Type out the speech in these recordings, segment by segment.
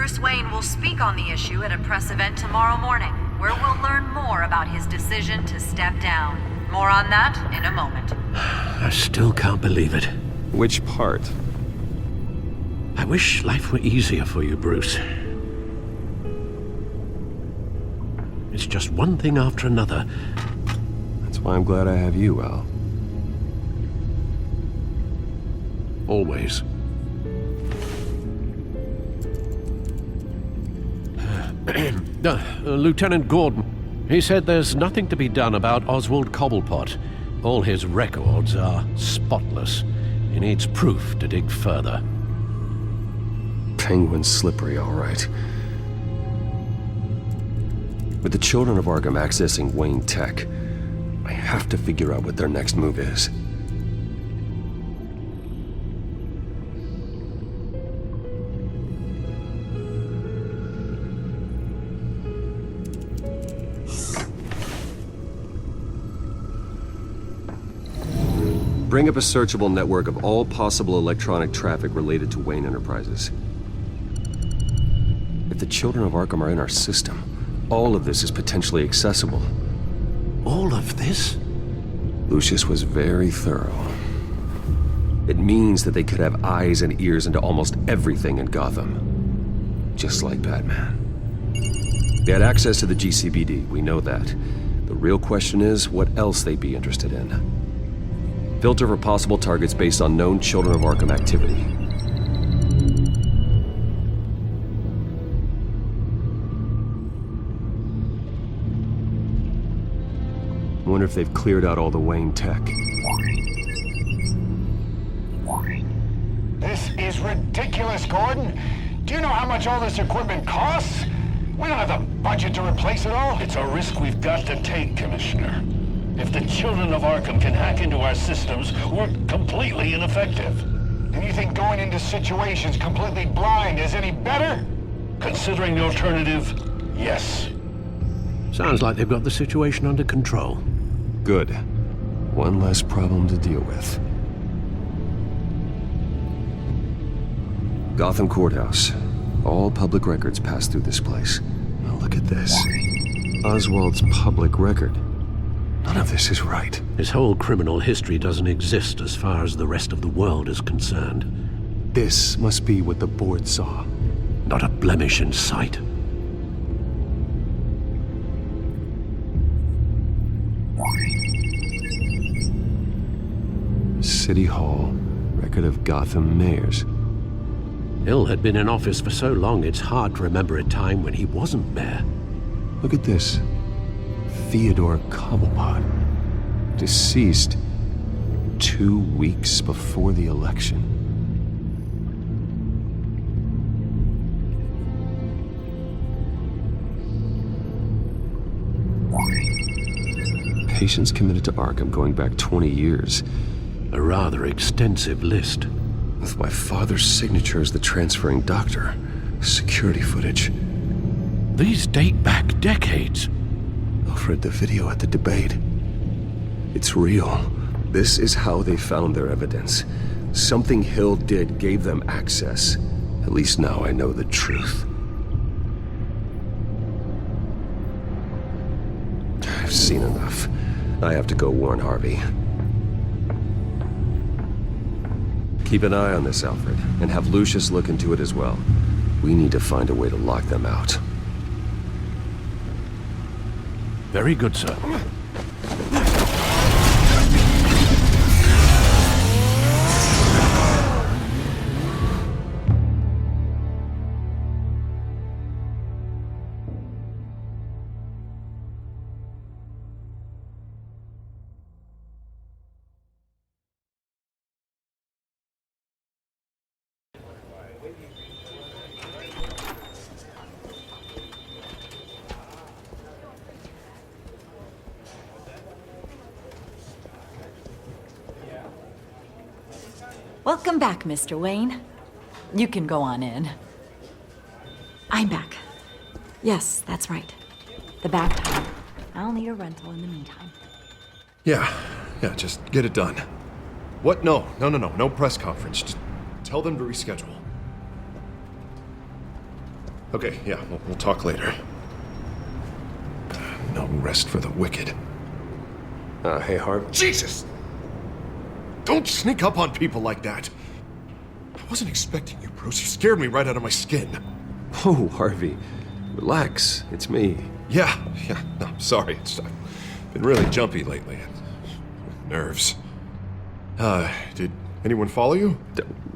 Bruce Wayne will speak on the issue at a press event tomorrow morning, where we'll learn more about his decision to step down. More on that in a moment. I still can't believe it. Which part? I wish life were easier for you, Bruce. It's just one thing after another. That's why I'm glad I have you, Al. Always. Lieutenant Gordon. He said there's nothing to be done about Oswald Cobblepot. All his records are spotless. He needs proof to dig further. Penguin's slippery, all right. With the children of Arkham accessing Wayne Tech, I have to figure out what their next move is. Bring up a searchable network of all possible electronic traffic related to Wayne Enterprises. If the children of Arkham are in our system, all of this is potentially accessible. All of this? Lucius was very thorough. It means that they could have eyes and ears into almost everything in Gotham. Just like Batman. They had access to the GCPD, we know that. The real question is what else they'd be interested in. Filter for possible targets based on known Children of Arkham activity. I wonder if they've cleared out all the Wayne tech. This is ridiculous, Gordon. Do you know how much all this equipment costs? We don't have the budget to replace it all. It's a risk we've got to take, Commissioner. If the Children of Arkham can hack into our systems, we're completely ineffective. And you think going into situations completely blind is any better? Considering the alternative, yes. Sounds like they've got the situation under control. Good. One less problem to deal with. Gotham Courthouse. All public records pass through this place. Now look at this. Oswald's public record. None of this is right. His whole criminal history doesn't exist as far as the rest of the world is concerned. This must be what the board saw. Not a blemish in sight. City Hall. Record of Gotham mayors. Hill had been in office for so long it's hard to remember a time when he wasn't mayor. Look at this. Theodore Cobblepot, deceased 2 weeks before the election. Patients committed to Arkham going back 20 years. A rather extensive list. With my father's signature as the transferring doctor. Security footage. These date back decades. Alfred, the video at the debate. It's real. This is how they found their evidence. Something Hill did gave them access. At least now I know the truth. I've seen enough. I have to go warn Harvey. Keep an eye on this, Alfred, and have Lucius look into it as well. We need to find a way to lock them out. Very good, sir. Welcome back, Mr. Wayne. You can go on in. I'm back. Yes, that's right. The back time. I'll need a rental in the meantime. Yeah, just get it done. What? No press conference. Just tell them to reschedule. Okay, yeah, we'll talk later. No rest for the wicked. Hey, Harv. Jesus! Don't sneak up on people like that. I wasn't expecting you, Bruce. You scared me right out of my skin. Oh, Harvey. Relax. It's me. Yeah, no, I'm sorry. I've been really jumpy lately. Nerves. Did anyone follow you?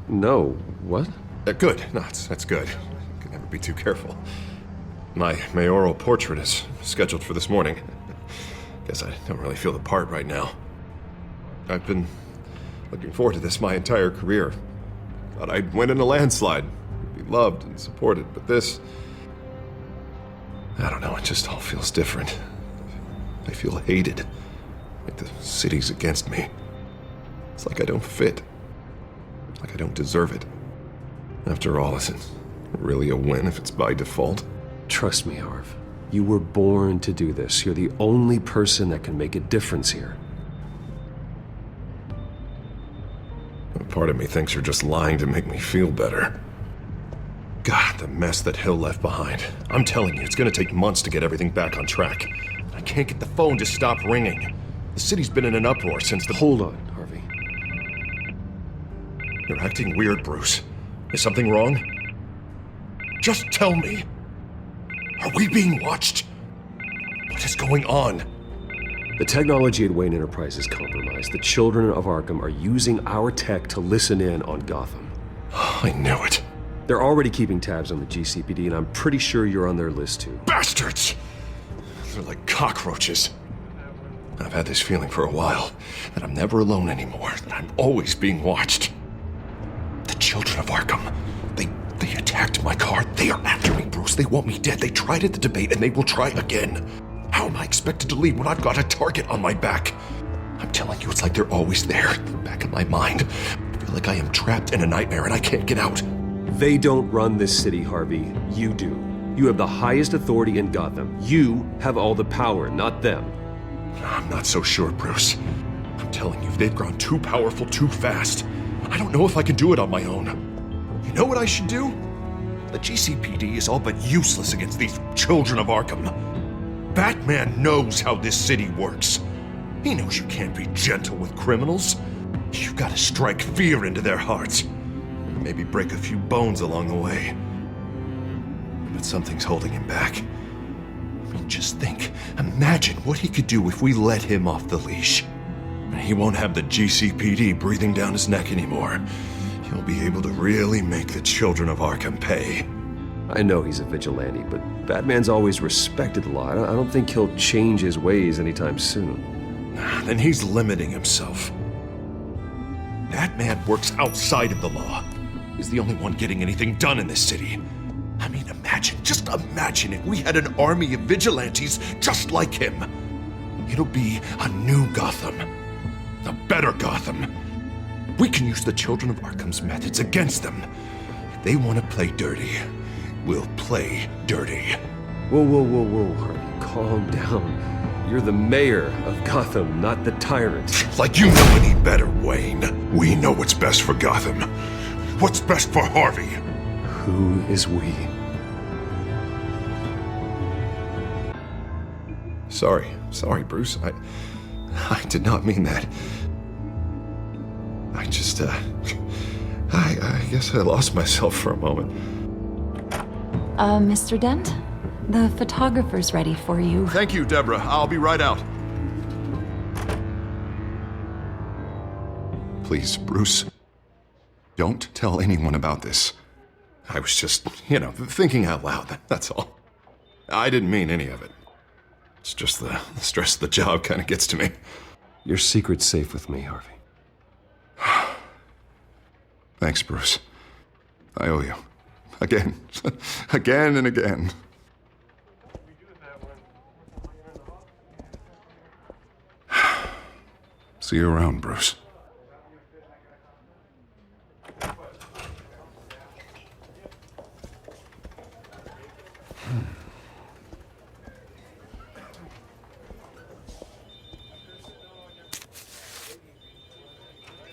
No. What? Good. No, that's good. Can never be too careful. My mayoral portrait is scheduled for this morning. Guess I don't really feel the part right now. I've been looking forward to this my entire career. Thought I'd win in a landslide, be loved and supported, but this... I don't know, it just all feels different. I feel hated. Like the city's against me. It's like I don't fit. Like I don't deserve it. After all, is it really a win if it's by default? Trust me, Harv. You were born to do this. You're the only person that can make a difference here. Part of me thinks you're just lying to make me feel better. God, the mess that Hill left behind. I'm telling you, it's gonna take months to get everything back on track. I can't get the phone to stop ringing. The city's been in an uproar since the... Hold on, Harvey. You're acting weird, Bruce. Is something wrong? Just tell me. Are we being watched? What is going on? The technology at Wayne Enterprise is compromised. The children of Arkham are using our tech to listen in on Gotham. I knew it. They're already keeping tabs on the GCPD, and I'm pretty sure you're on their list too. Bastards! They're like cockroaches. I've had this feeling for a while, that I'm never alone anymore, that I'm always being watched. The children of Arkham, they attacked my car. They are after me, Bruce. They want me dead. They tried at the debate, and they will try again. How am I expected to leave when I've got a target on my back? I'm telling you, it's like they're always there, in the back of my mind. I feel like I am trapped in a nightmare and I can't get out. They don't run this city, Harvey. You do. You have the highest authority in Gotham. You have all the power, not them. I'm not so sure, Bruce. I'm telling you, they've grown too powerful too fast. I don't know if I can do it on my own. You know what I should do? The GCPD is all but useless against these children of Arkham. Batman knows how this city works. He knows you can't be gentle with criminals. You've got to strike fear into their hearts. Maybe break a few bones along the way. But something's holding him back. I mean, just think. Imagine what he could do if we let him off the leash. He won't have the GCPD breathing down his neck anymore. He'll be able to really make the children of Arkham pay. I know he's a vigilante, but Batman's always respected the law. I don't think he'll change his ways anytime soon. Then he's limiting himself. Batman works outside of the law. He's the only one getting anything done in this city. I mean, just imagine if we had an army of vigilantes just like him. It'll be a new Gotham. A better Gotham. We can use the children of Arkham's methods against them. If they want to play dirty, we'll play dirty. Whoa, Harvey. Calm down. You're the mayor of Gotham, not the tyrant. Like you know any better, Wayne. We know what's best for Gotham. What's best for Harvey? Who is we? Sorry, Bruce. I did not mean that. I just, I guess I lost myself for a moment. Mr. Dent? The photographer's ready for you. Thank you, Deborah. I'll be right out. Please, Bruce, don't tell anyone about this. I was just, thinking out loud, that's all. I didn't mean any of it. It's just the stress of the job kind of gets to me. Your secret's safe with me, Harvey. Thanks, Bruce. I owe you. Again. Again and again. See you around, Bruce.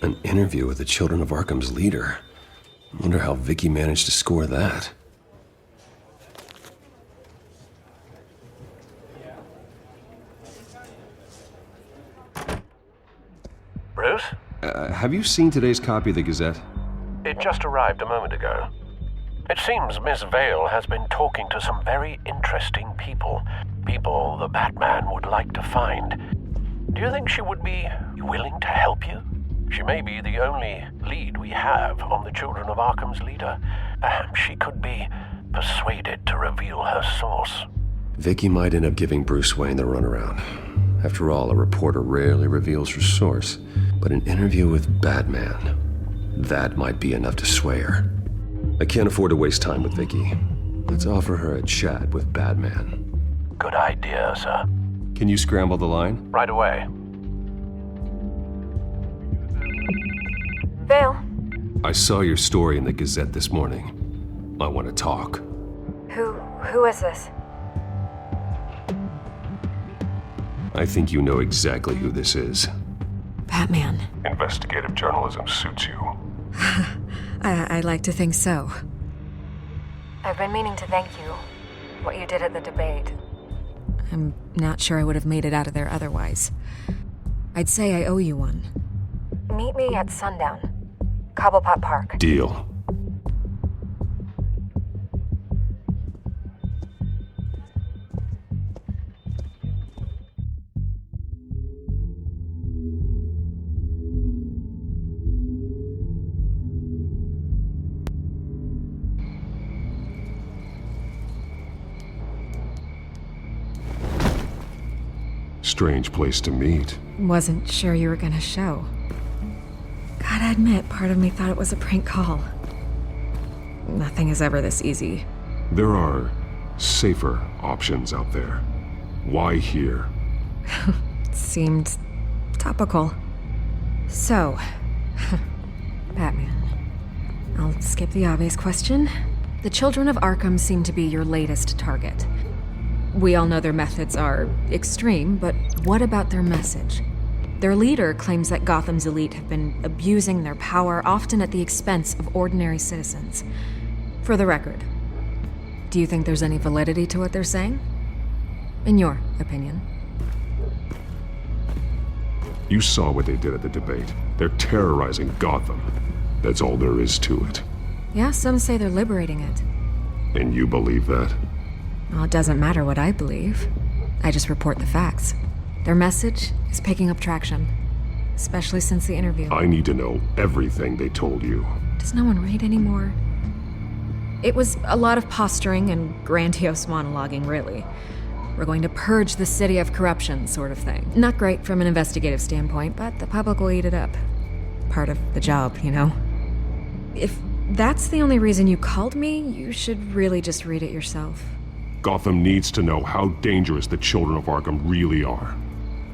An interview with the Children of Arkham's leader. I wonder how Vicky managed to score that. Have you seen today's copy of the Gazette? It just arrived a moment ago. It seems Miss Vale has been talking to some very interesting people. People the Batman would like to find. Do you think she would be willing to help you? She may be the only lead we have on the Children of Arkham's leader. Perhaps she could be persuaded to reveal her source. Vicky might end up giving Bruce Wayne the runaround. After all, a reporter rarely reveals her source. But an interview with Batman, that might be enough to sway her. I can't afford to waste time with Vicky. Let's offer her a chat with Batman. Good idea, sir. Can you scramble the line? Right away. Vale. I saw your story in the Gazette this morning. I want to talk. Who is this? I think you know exactly who this is. Batman. Investigative journalism suits you. I'd like to think so. I've been meaning to thank you. What you did at the debate. I'm not sure I would have made it out of there otherwise. I'd say I owe you one. Meet me at sundown. Cobblepot Park. Deal. Strange place to meet. Wasn't sure you were gonna show. Gotta admit, part of me thought it was a prank call. Nothing is ever this easy. There are safer options out there. Why here? Seemed topical. So, Batman. I'll skip the obvious question. The Children of Arkham seem to be your latest target. We all know their methods are extreme, but what about their message? Their leader claims that Gotham's elite have been abusing their power, often at the expense of ordinary citizens. For the record, do you think there's any validity to what they're saying? In your opinion? You saw what they did at the debate. They're terrorizing Gotham. That's all there is to it. Yeah, some say they're liberating it. And you believe that? Well, it doesn't matter what I believe. I just report the facts. Their message is picking up traction, especially since the interview. I need to know everything they told you. Does no one read anymore? It was a lot of posturing and grandiose monologuing, really. We're going to purge the city of corruption, sort of thing. Not great from an investigative standpoint, but the public will eat it up. Part of the job, you know? If that's the only reason you called me, you should really just read it yourself. Gotham needs to know how dangerous the Children of Arkham really are.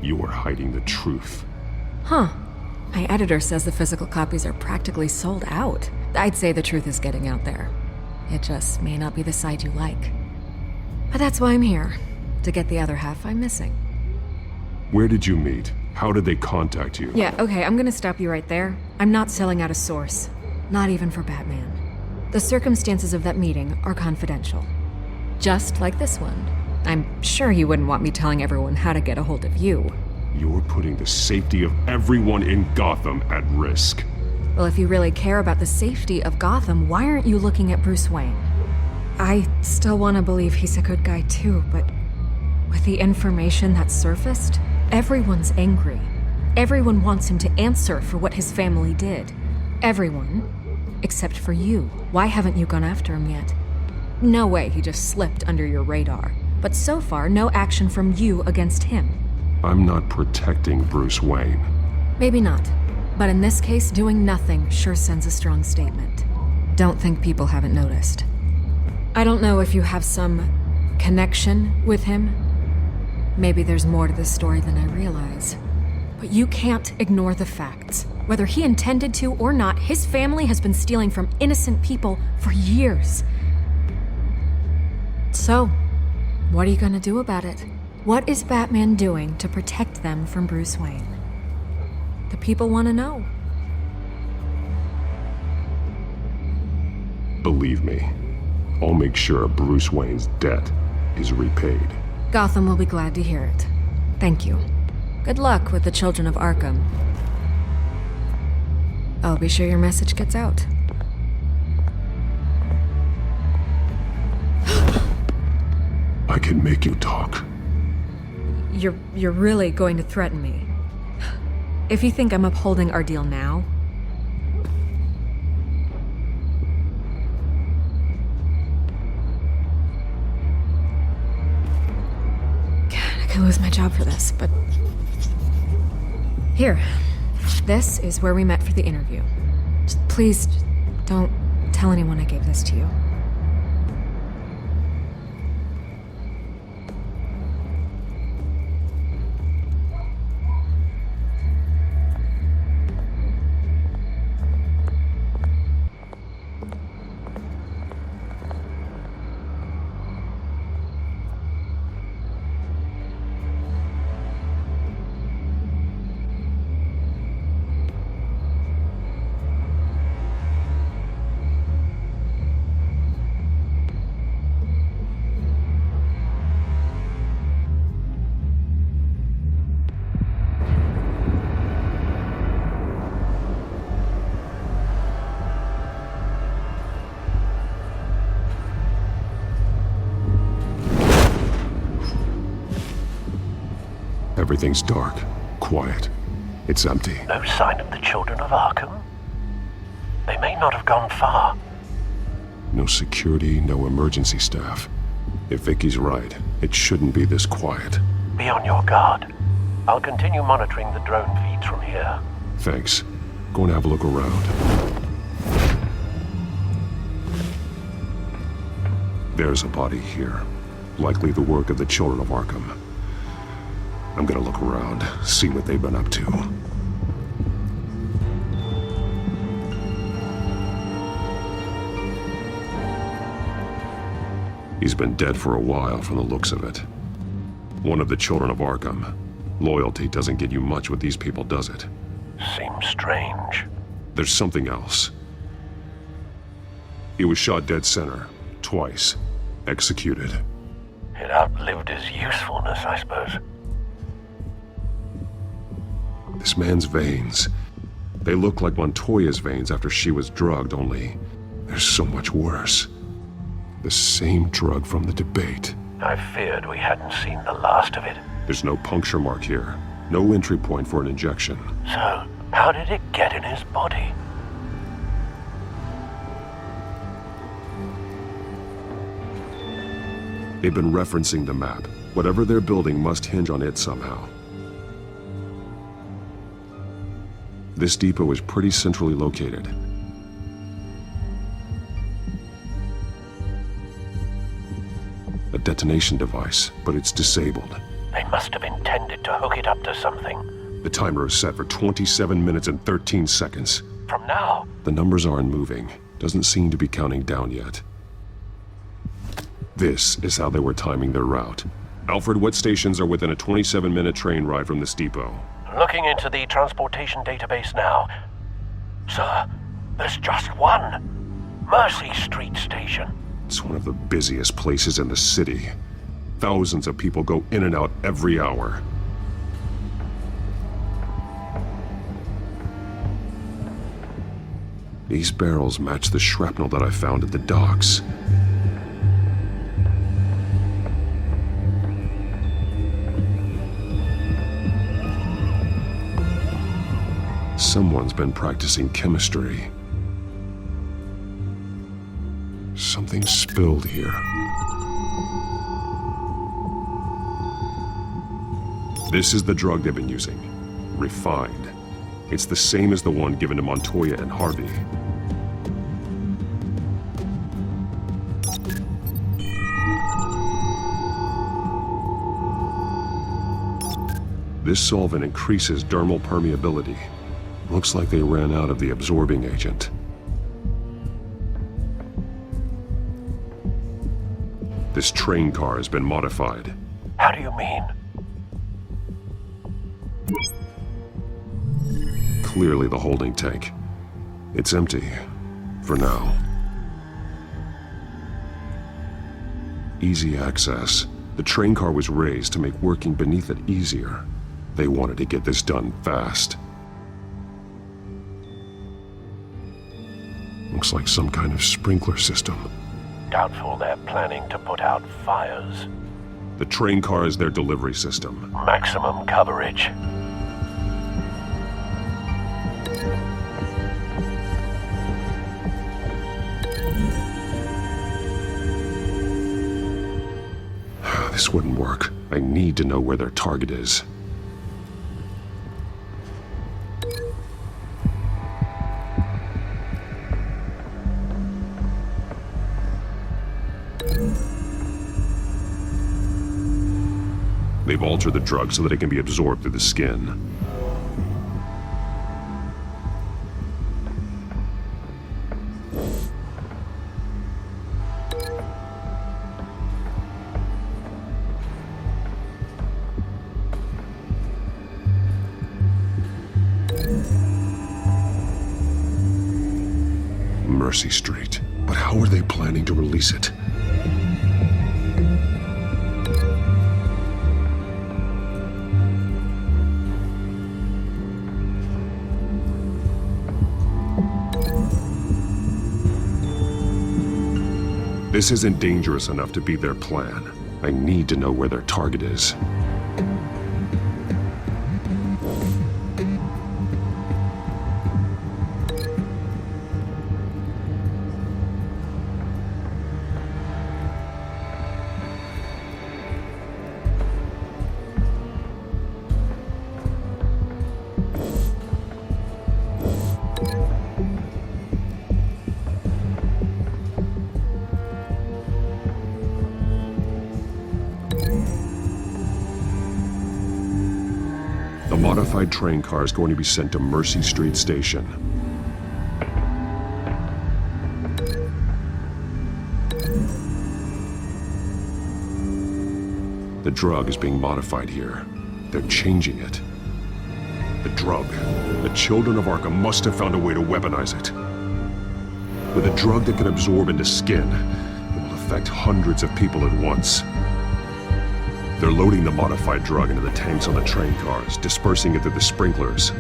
You are hiding the truth. Huh. My editor says the physical copies are practically sold out. I'd say the truth is getting out there. It just may not be the side you like. But that's why I'm here, to get the other half I'm missing. Where did you meet? How did they contact you? Yeah, okay, I'm gonna stop you right there. I'm not selling out a source. Not even for Batman. The circumstances of that meeting are confidential. Just like this one. I'm sure you wouldn't want me telling everyone how to get a hold of you. You're putting the safety of everyone in Gotham at risk. Well, if you really care about the safety of Gotham, why aren't you looking at Bruce Wayne? I still want to believe he's a good guy too, but with the information that surfaced, everyone's angry. Everyone wants him to answer for what his family did. Everyone, except for you. Why haven't you gone after him yet? No way he just slipped under your radar. But so far, no action from you against him. I'm not protecting Bruce Wayne. Maybe not. But in this case, doing nothing sure sends a strong statement. Don't think people haven't noticed. I don't know if you have some connection with him. Maybe there's more to this story than I realize. But you can't ignore the facts. Whether he intended to or not, his family has been stealing from innocent people for years. So, what are you gonna do about it? What is Batman doing to protect them from Bruce Wayne? The people want to know. Believe me, I'll make sure Bruce Wayne's debt is repaid. Gotham will be glad to hear it. Thank you. Good luck with the Children of Arkham. I'll be sure your message gets out. I can make you talk. You're really going to threaten me? If you think I'm upholding our deal now... God, I could lose my job for this, but... Here. This is where we met for the interview. Please, don't tell anyone I gave this to you. Everything's dark, quiet. It's empty. No sign of the children of Arkham? They may not have gone far. No security, no emergency staff. If Vicky's right, it shouldn't be this quiet. Be on your guard. I'll continue monitoring the drone feeds from here. Thanks. Go and have a look around. There's a body here. Likely the work of the children of Arkham. I'm gonna look around, see what they've been up to. He's been dead for a while from the looks of it. One of the children of Arkham. Loyalty doesn't get you much with these people, does it? Seems strange. There's something else. He was shot dead center, twice. Executed. It outlived his usefulness, I suppose. This man's veins. They look like Montoya's veins after she was drugged, only they're so much worse. The same drug from the debate. I feared we hadn't seen the last of it. There's no puncture mark here. No entry point for an injection. So, how did it get in his body? They've been referencing the map. Whatever they're building must hinge on it somehow. This depot is pretty centrally located. A detonation device, but it's disabled. They must have intended to hook it up to something. The timer is set for 27 minutes and 13 seconds. From now? The numbers aren't moving. Doesn't seem to be counting down yet. This is how they were timing their route. Alfred, what stations are within a 27-minute train ride from this depot? Looking into the transportation database now. Sir, there's just one. Mercy Street Station. It's one of the busiest places in the city. Thousands of people go in and out every hour. These barrels match the shrapnel that I found at the docks. Someone's been practicing chemistry. Something spilled here. This is the drug they've been using. Refined. It's the same as the one given to Montoya and Harvey. This solvent increases dermal permeability. Looks like they ran out of the absorbing agent. This train car has been modified. How do you mean? Clearly the holding tank. It's empty. For now. Easy access. The train car was raised to make working beneath it easier. They wanted to get this done fast. Looks like some kind of sprinkler system. Doubtful they're planning to put out fires. The train car is their delivery system. Maximum coverage. This wouldn't work. I need to know where their target is. They've altered the drug so that it can be absorbed through the skin. Mercy Street. But how are they planning to release it? This isn't dangerous enough to be their plan. I need to know where their target is. The modified train car is going to be sent to Mercy Street Station. The drug is being modified here. They're changing it. The drug. The children of Arkham must have found a way to weaponize it. With a drug that can absorb into skin, it will affect hundreds of people at once. They're loading the modified drug into the tanks on the train cars, dispersing it through the sprinklers.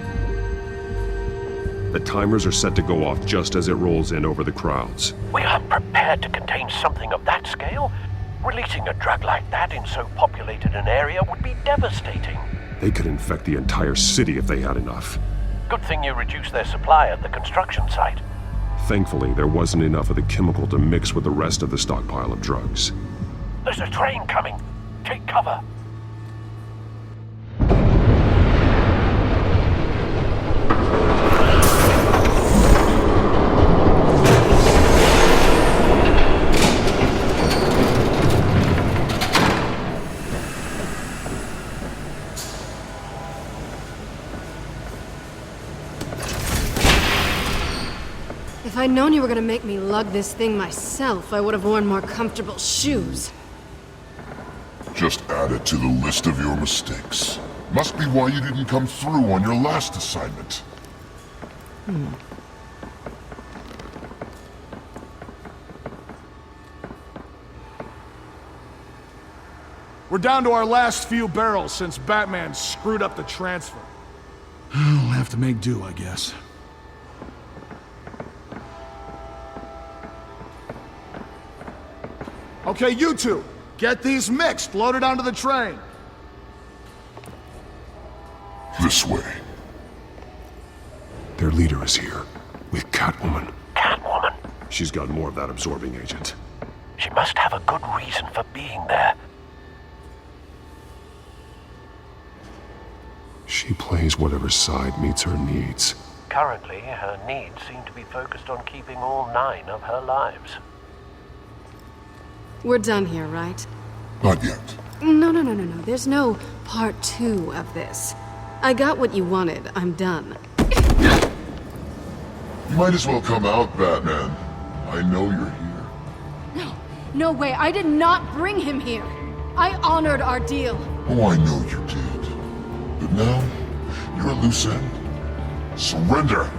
The timers are set to go off just as it rolls in over the crowds. We aren't prepared to contain something of that scale. Releasing a drug like that in so populated an area would be devastating. They could infect the entire city if they had enough. Good thing you reduced their supply at the construction site. Thankfully, there wasn't enough of the chemical to mix with the rest of the stockpile of drugs. There's a train coming. Take cover. If I'd known you were gonna make me lug this thing myself, I would have worn more comfortable shoes. Just add it to the list of your mistakes. Must be why you didn't come through on your last assignment. We're down to our last few barrels since Batman screwed up the transfer. We'll have to make do, I guess. Okay, you two, get these mixed, loaded onto the train. This way. Their leader is here, with Catwoman. Catwoman? She's got more of that absorbing agent. She must have a good reason for being there. She plays whatever side meets her needs. Currently, her needs seem to be focused on keeping all 9 of her lives. We're done here, right? Not yet. No. There's no part 2 of this. I got what you wanted. I'm done. You might as well come out, Batman. I know you're here. No way. I did not bring him here. I honored our deal. Oh, I know you did. But now, you're a loose end. Surrender!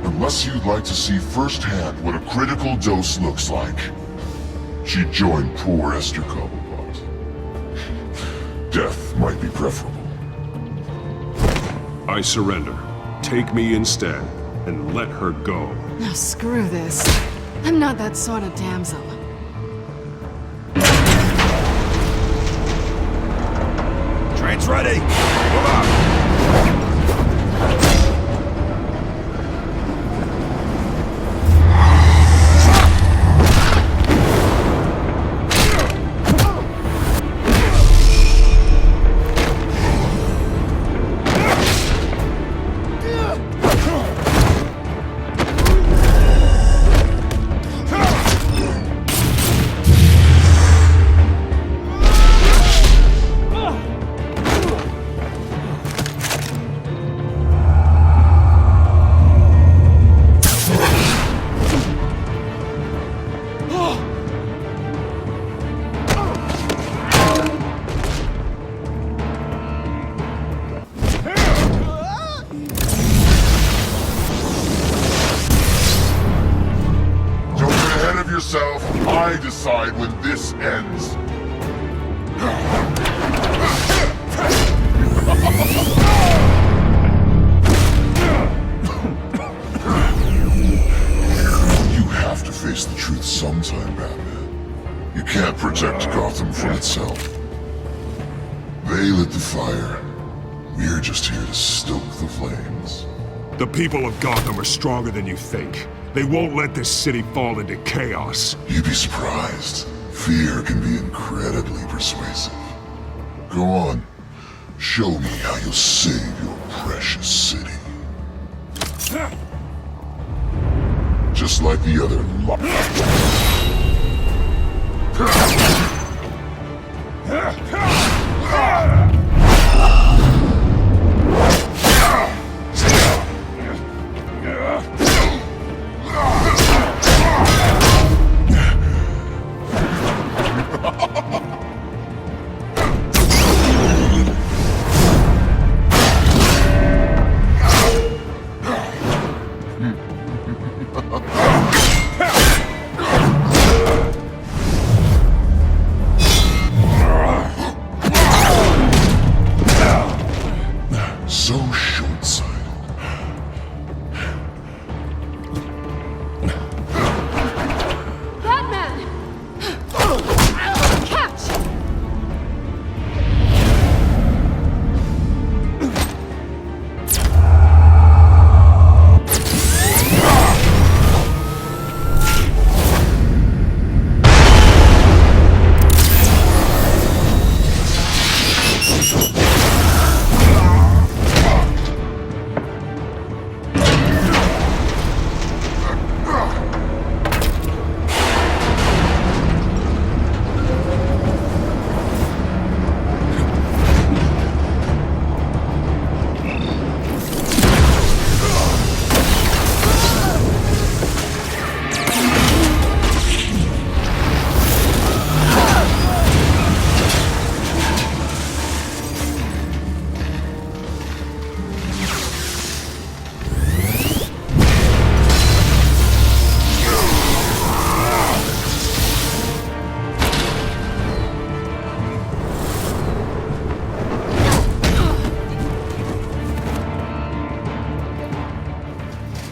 Unless you'd like to see firsthand what a critical dose looks like. She joined poor Esther Cobblepot. Death might be preferable. I surrender. Take me instead, and let her go. Now screw this. I'm not that sort of damsel. Train's ready! Move out! Yourself, I decide when this ends. You have to face the truth sometime, Batman. You can't protect Gotham from itself. They lit the fire. We're just here to stoke the flames. The people of Gotham are stronger than you think. They won't let this city fall into chaos. You'd be surprised. Fear can be incredibly persuasive. Go on. Show me how you'll save your precious city. Just like the other so short-sighted. Batman! Catch!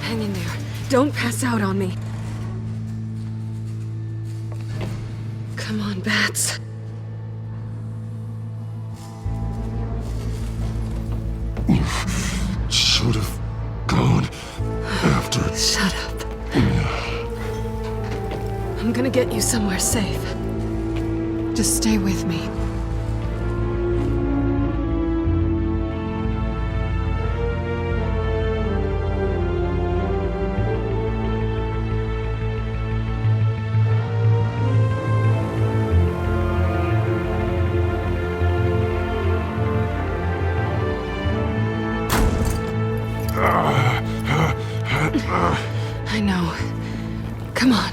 Hang in there. Don't pass out on me. Come on, Bats. Should have gone after. Shut up. I'm gonna get you somewhere safe. Just stay with me. I know. Come on.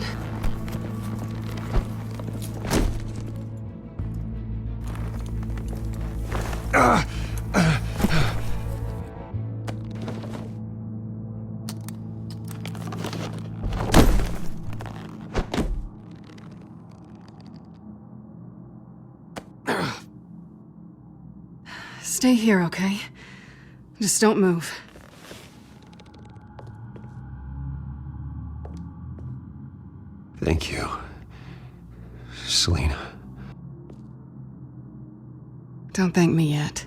Stay here, okay? Just don't move. Thank you, Selina. Don't thank me yet.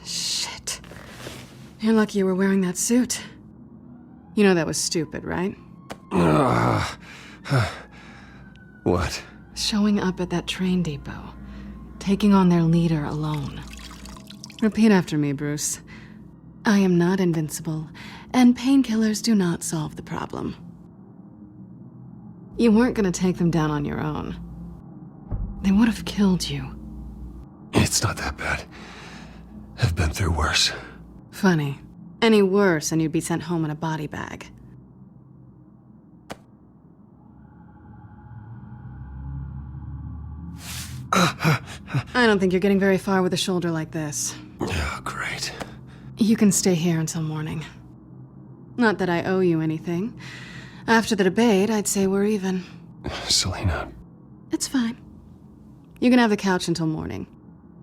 Shit. You're lucky you were wearing that suit. You know that was stupid, right? What? Showing up at that train depot. Taking on their leader alone. Repeat after me, Bruce. I am not invincible, and painkillers do not solve the problem. You weren't gonna take them down on your own. They would have killed you. It's not that bad. I've been through worse. Funny. Any worse and you'd be sent home in a body bag. I don't think you're getting very far with a shoulder like this. Oh, great. You can stay here until morning. Not that I owe you anything. After the debate, I'd say we're even. Selina. It's fine. You can have the couch until morning.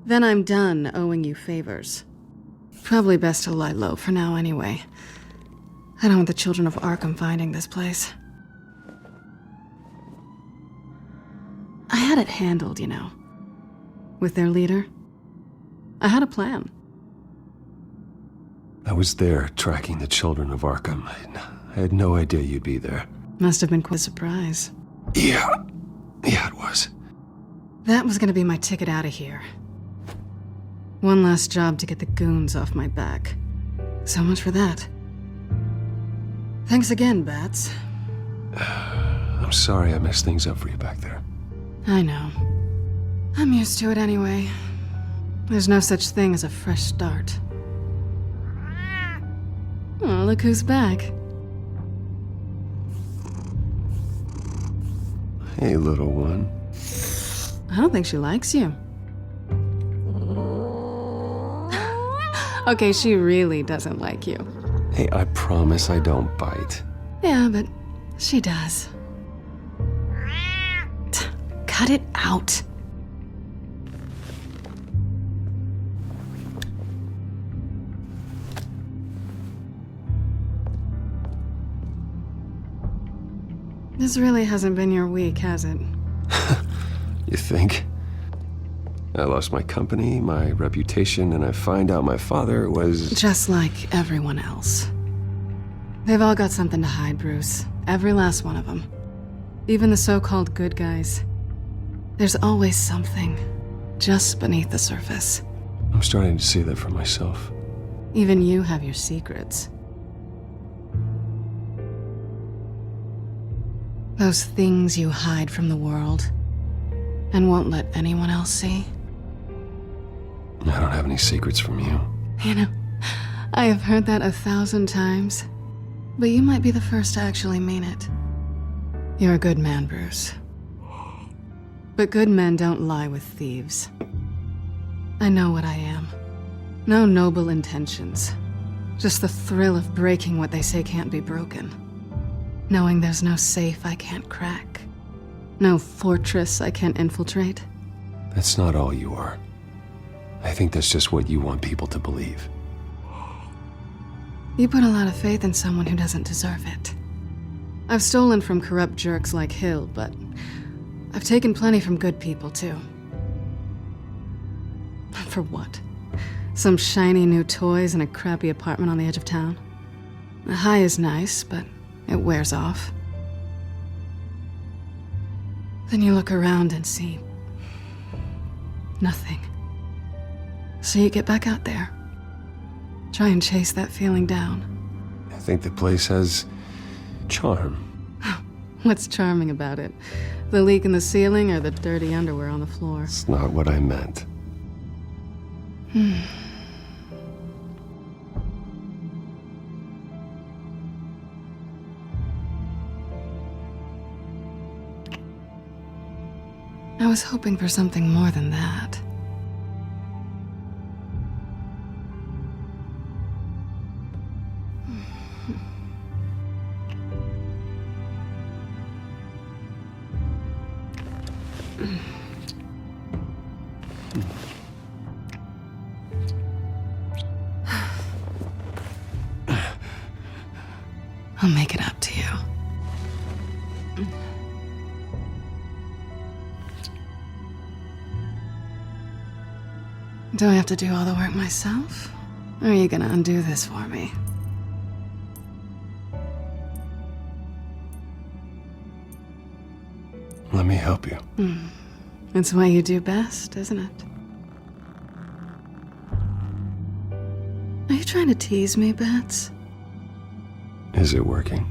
Then I'm done owing you favors. Probably best to lie low for now anyway. I don't want the children of Arkham finding this place. I had it handled, you know. With their leader. I had a plan. I was there tracking the children of Arkham. I had no idea you'd be there. Must have been quite a surprise. Yeah, it was. That was gonna be my ticket out of here. One last job to get the goons off my back. So much for that. Thanks again, Bats. I'm sorry I messed things up for you back there. I know. I'm used to it anyway. There's no such thing as a fresh start. Oh, look who's back. Hey, little one. I don't think she likes you. Okay, she really doesn't like you. Hey, I promise I don't bite. Yeah, but she does. Cut it out. This really hasn't been your week, has it? You think? I lost my company, my reputation, and I find out my father was... Just like everyone else. They've all got something to hide, Bruce. Every last one of them. Even the so-called good guys. There's always something just beneath the surface. I'm starting to see that for myself. Even you have your secrets. Those things you hide from the world and won't let anyone else see. I don't have any secrets from you. You know, I have heard that 1,000 times, but you might be the first to actually mean it. You're a good man, Bruce. But good men don't lie with thieves. I know what I am. No noble intentions. Just the thrill of breaking what they say can't be broken. Knowing there's no safe I can't crack. No fortress I can't infiltrate. That's not all you are. I think that's just what you want people to believe. You put a lot of faith in someone who doesn't deserve it. I've stolen from corrupt jerks like Hill, but I've taken plenty from good people, too. For what? Some shiny new toys in a crappy apartment on the edge of town? The high is nice, but it wears off. Then you look around and see nothing. So you get back out there. Try and chase that feeling down. I think the place has charm. What's charming about it? The leak in the ceiling or the dirty underwear on the floor? It's not what I meant. I was hoping for something more than that. I'll make it up to you. Do I have to do all the work myself? Or are you gonna undo this for me? Let me help you. It's what you do best, isn't it? Are you trying to tease me, Bats? Is it working?